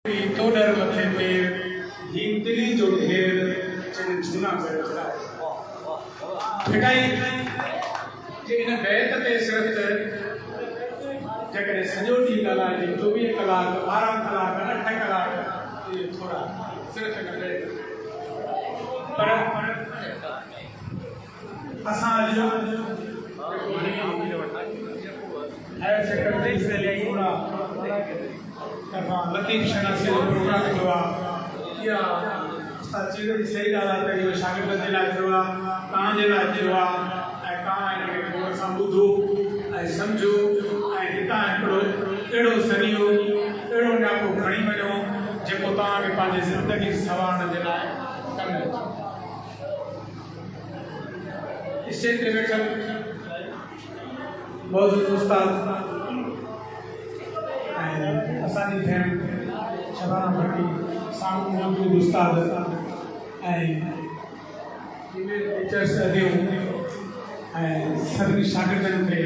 तोडर मथे पेर हिंदली जो ढेर चन झूना बैठा फिटाई जे इन बैत ते सिर्फ जकरे सजो डी कला जे 24 कलाक 12 कलाक 8 कलाक ये थोड़ा सिर्फ इन बैत पर असा जो हायर सेकेंडरी से ले थोड़ा लतीफ शना से प्रोग्राम हुआ या सच्ची सही डाला तो ये शागिर्द जे लाइ थियो आहे तव्हां जे लाइ थियो आहे ऐं तव्हां हिनखे गौर सां ॿुधो ऐं सम्झो ऐं हितां हिकिड़ो अहिड़ो सरियो अहिड़ो न्यापो खणी वञो जेको तव्हांखे पंहिंजी ज़िंदगी संवारण जे लाइ कमु अचे। स्टेज ते वेठल मौजूद उस्ताद असांजी भेण शबाना भट्टी साम्हूं मौजूद उस्ताद ऐं फीमेल टीचर्स अॻियूं ऐं सभिनी शागिर्दनि खे